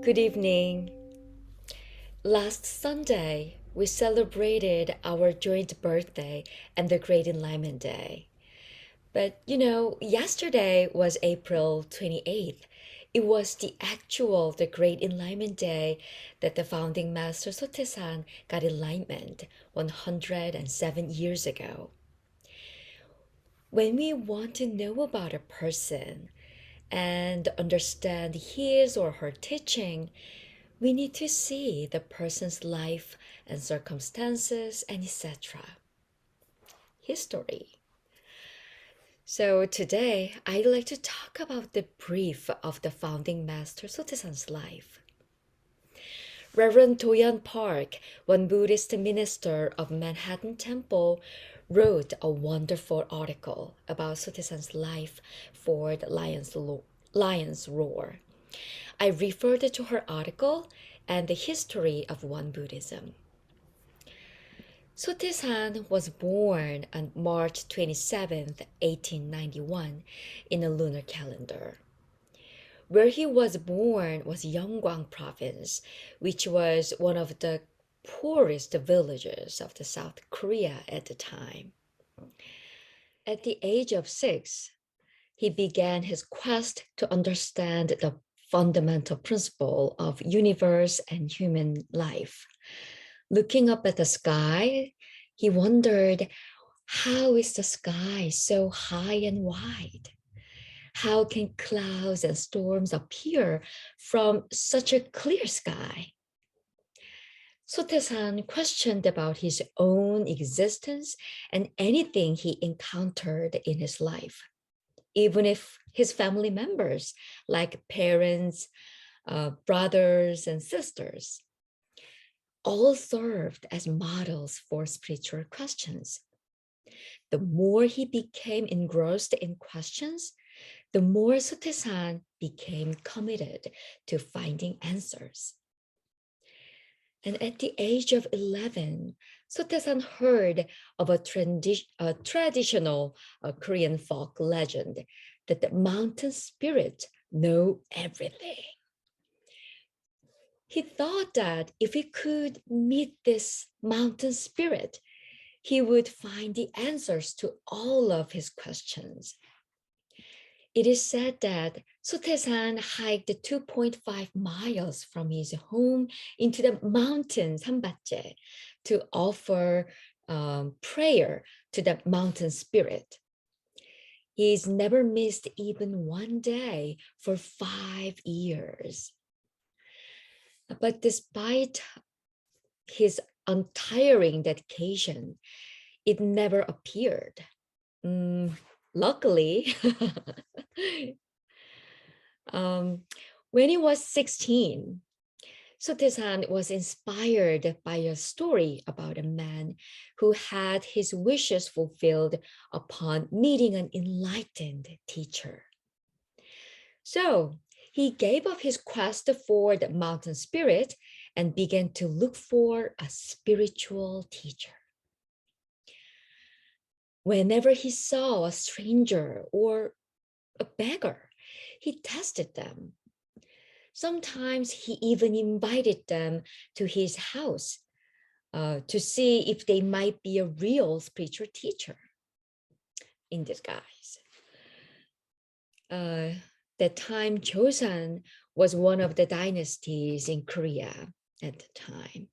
Good evening. Last Sunday, we celebrated our joint birthday and the Great Enlightenment Day. But yesterday was April 28th. It was the Great Enlightenment Day that the founding master Sotaesan got enlightenment 107 years ago. When we want to know about a person and understand his or her teaching, we need to see the person's life and circumstances and etc. History. So today I'd like to talk about the brief of the founding master Sotaesan's life. Reverend Doyan Park, one Buddhist minister of Manhattan Temple, wrote a wonderful article about Sotaesan's life for the Lion's Roar. I referred to her article and the history of One Buddhism. Sotaesan was born on March 27th, 1891, in a lunar calendar. Where he was born was Yeonggwang province, which was one of the poorest villages of the South Korea at the time. At the age of 6, he began his quest to understand the fundamental principle of universe and human life. Looking up at the sky, he wondered, how is the sky so high and wide? How can clouds and storms appear from such a clear sky? Sotaesan questioned about his own existence and anything he encountered in his life, even if his family members, like parents, brothers, and sisters, all served as models for spiritual questions. The more he became engrossed in questions, the more Sotaesan became committed to finding answers. And at the age of 11, Sotaesan heard of a traditional Korean folk legend that the mountain spirits know everything. He thought that if he could meet this mountain spirit, he would find the answers to all of his questions. It is said that Sotaesan hiked 2.5 miles from his home into the mountains, Sambatje, to offer prayer to the mountain spirit. He's never missed even one day for 5 years. But despite his untiring dedication, it never appeared. Luckily, when he was 16, Sotaesan was inspired by a story about a man who had his wishes fulfilled upon meeting an enlightened teacher. So he gave up his quest for the mountain spirit and began to look for a spiritual teacher. Whenever he saw a stranger or a beggar, he tested them. Sometimes he even invited them to his house to see if they might be a real spiritual teacher in disguise. That time, Joseon was one of the dynasties in Korea at the time.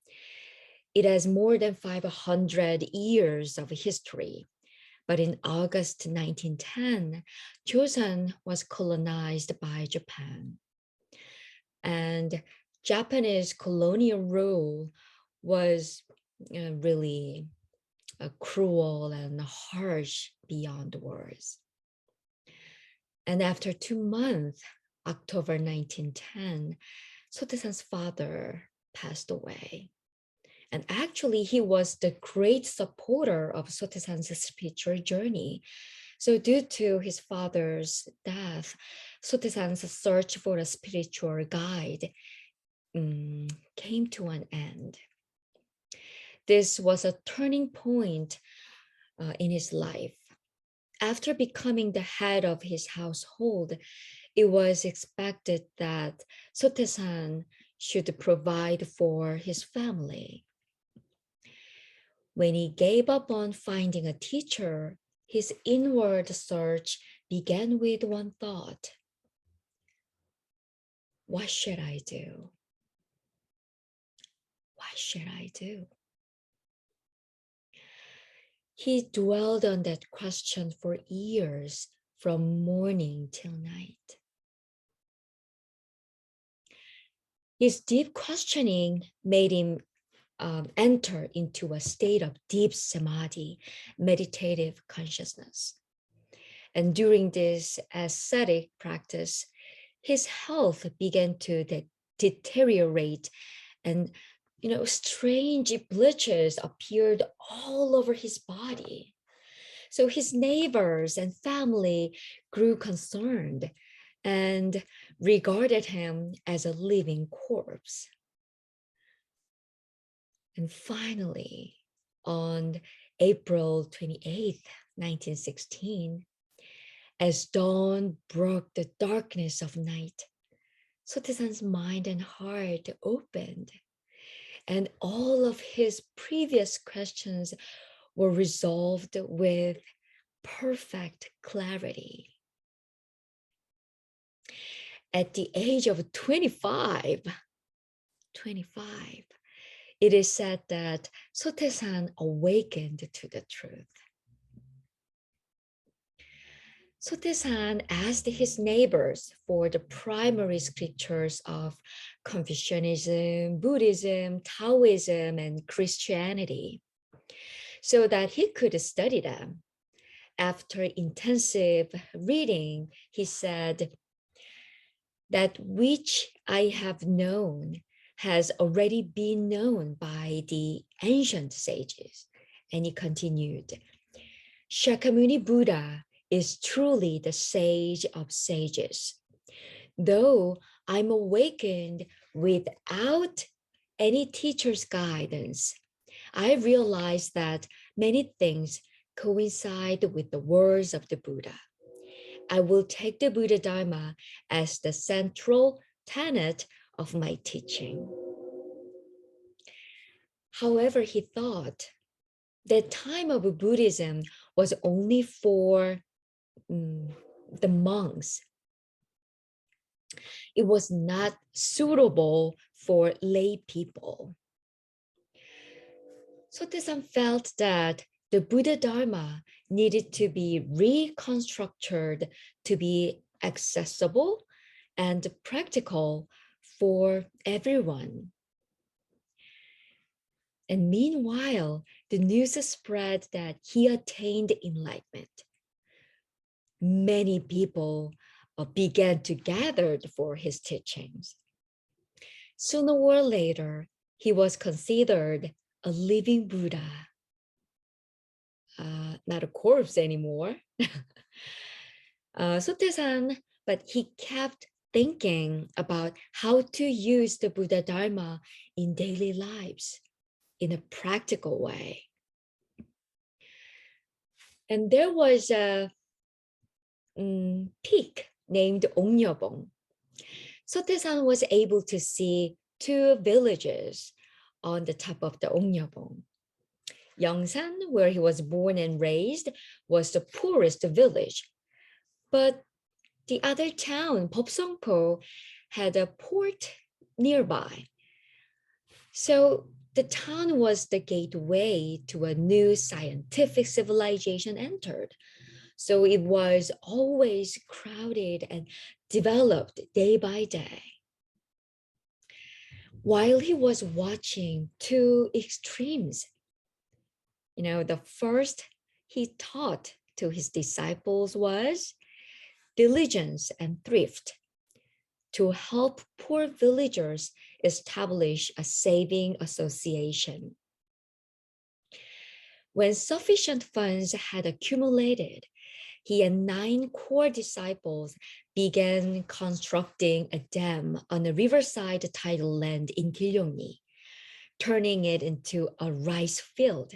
It has more than 500 years of history. But in August 1910, Joseon was colonized by Japan. And Japanese colonial rule was really cruel and harsh beyond words. And after 2 months, October 1910, Sotaesan's father passed away. And actually, he was the great supporter of Sotaesan's spiritual journey. So due to his father's death, Sotaesan's search for a spiritual guide came to an end. This was a turning point in his life. After becoming the head of his household, It was expected that Sotaesan should provide for his family. When he gave up on finding a teacher, his inward search began with one thought: what should I do? What should I do? He dwelled on that question for years, from morning till night. His deep questioning made him enter into a state of deep samadhi, meditative consciousness. And during this ascetic practice, his health began to deteriorate, and strange blotches appeared all over his body. So his neighbors and family grew concerned and regarded him as a living corpse. And finally, on April 28th, 1916, as dawn broke the darkness of night, Sotaesan's mind and heart opened, and all of his previous questions were resolved with perfect clarity. At the age of 25, it is said that Sotaesan awakened to the truth. Sotaesan asked his neighbors for the primary scriptures of Confucianism, Buddhism, Taoism, and Christianity so that he could study them. After intensive reading, he said, "That which I have known has already been known by the ancient sages." And he continued, "Shakyamuni Buddha is truly the sage of sages. Though I'm awakened without any teacher's guidance, I realize that many things coincide with the words of the Buddha. I will take the Buddha Dharma as the central tenet of my teaching." However, he thought the time of Buddhism was only for the monks. It was not suitable for lay people. Sotaesan felt that the Buddha Dharma needed to be reconstructed to be accessible and practical for everyone. And meanwhile, the news spread that he attained enlightenment. Many people began to gather for his teachings. Sooner or later, he was considered a living Buddha, not a corpse anymore. Sotaesan, but he kept thinking about how to use the Buddha Dharma in daily lives in a practical way. And there was a peak named Ongyabong. Sotaesan was able to see two villages on the top of the Ongyabong. Yongsan, where he was born and raised, was the poorest village. But the other town, Popsongpo, had a port nearby. So the town was the gateway to a new scientific civilization entered. So it was always crowded and developed day by day. While he was watching two extremes, the first he taught to his disciples was diligence and thrift to help poor villagers establish a saving association. When sufficient funds had accumulated, he and 9 core disciples began constructing a dam on a riverside tidal land in Gyeonggi, turning it into a rice field.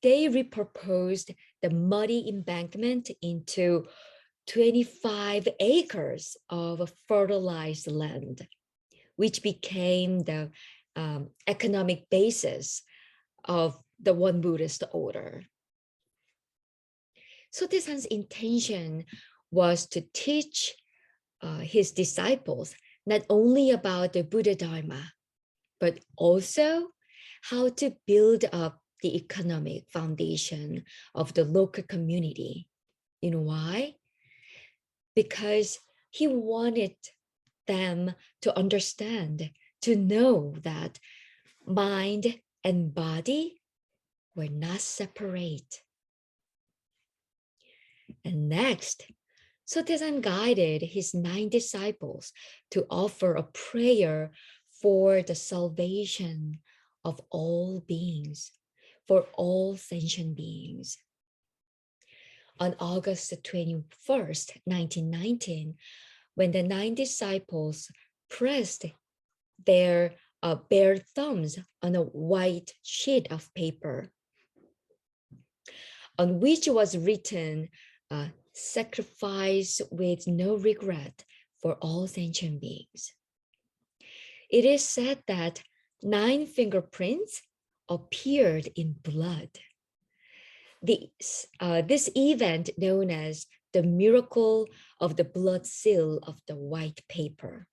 They repurposed the muddy embankment into 25 acres of fertilized land, which became the economic basis of the One Buddhist order. Sotaesan's intention was to teach his disciples not only about the Buddha Dharma, but also how to build up the economic foundation of the local community. You know why? Because he wanted them to understand, to know that mind and body were not separate. And next, Sotaesan guided his 9 disciples to offer a prayer for the salvation of all beings, for all sentient beings. On August 21st, 1919, when the 9 disciples pressed their bare thumbs on a white sheet of paper on which was written, sacrifice with no regret for all sentient beings. It is said that 9 fingerprints appeared in blood. This event, known as the miracle of the blood seal of the white paper,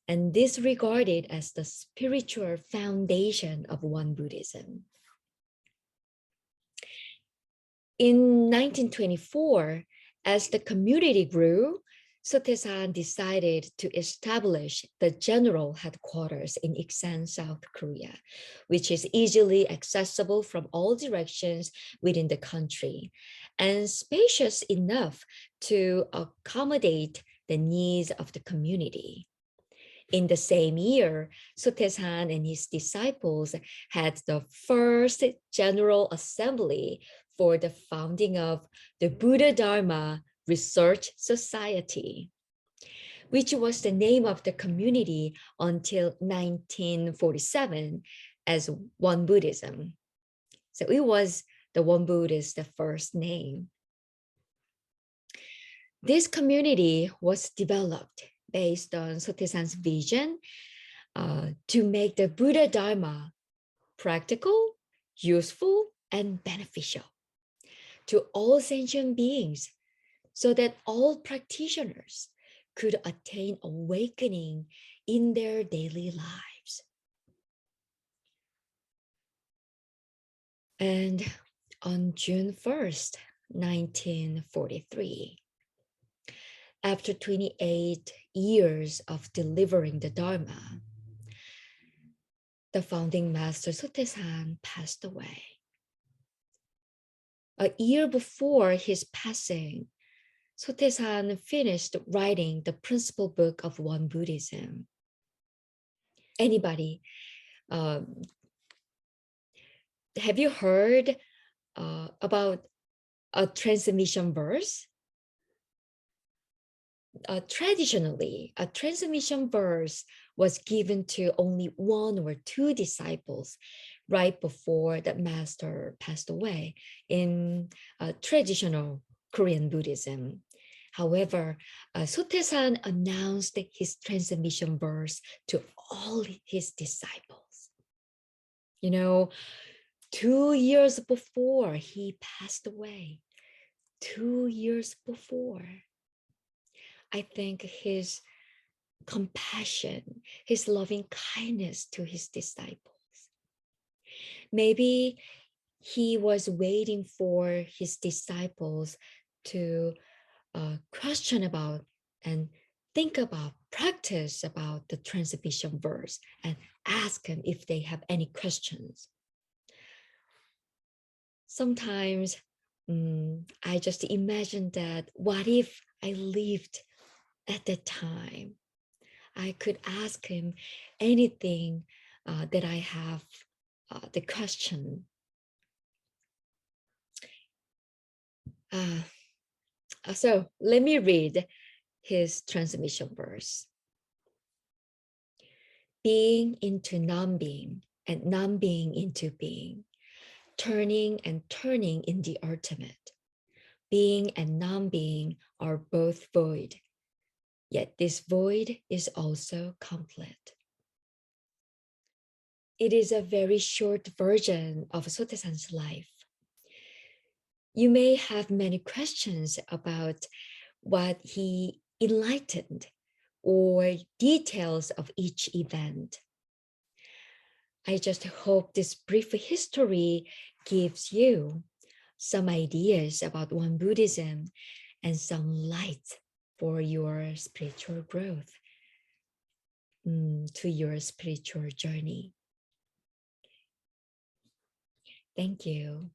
and this regarded as the spiritual foundation of One Buddhism. In 1924, as the community grew, Sotaesan decided to establish the general headquarters in Iksan, South Korea, which is easily accessible from all directions within the country and spacious enough to accommodate the needs of the community. In the same year, Sotaesan and his disciples had the first General Assembly for the founding of the Buddha Dharma Research Society, which was the name of the community until 1947 as One Buddhism. So it was the One Buddhist, the first name. This community was developed based on Sotaesan's vision to make the Buddha Dharma practical, useful, and beneficial to all sentient beings, so that all practitioners could attain awakening in their daily lives. And on June 1st, 1943, after 28 years of delivering the Dharma, the founding master Sotaesan passed away. A year before his passing, Sotaesan finished writing the principal book of One Buddhism. Anybody, have you heard about a transmission verse? Traditionally, a transmission verse was given to only 1 or 2 disciples right before the master passed away in traditional Korean Buddhism. However, Sotaesan announced his transmission verse to all his disciples. 2 years before he passed away, 2 years before, I think his compassion, his loving kindness to his disciples. Maybe he was waiting for his disciples to question about and think about, practice about the transmission verse and ask them if they have any questions. Sometimes I just imagine that what if I lived at that time? I could ask him anything that I have the question. So let me read his transmission verse. Being into non-being and non-being into being, turning and turning in the ultimate, being and non-being are both void, yet this void is also complete. It is a very short version of Sotaesan's life. You may have many questions about what he enlightened or details of each event. I just hope this brief history gives you some ideas about Won Buddhism and some light for your spiritual growth, to your spiritual journey. Thank you.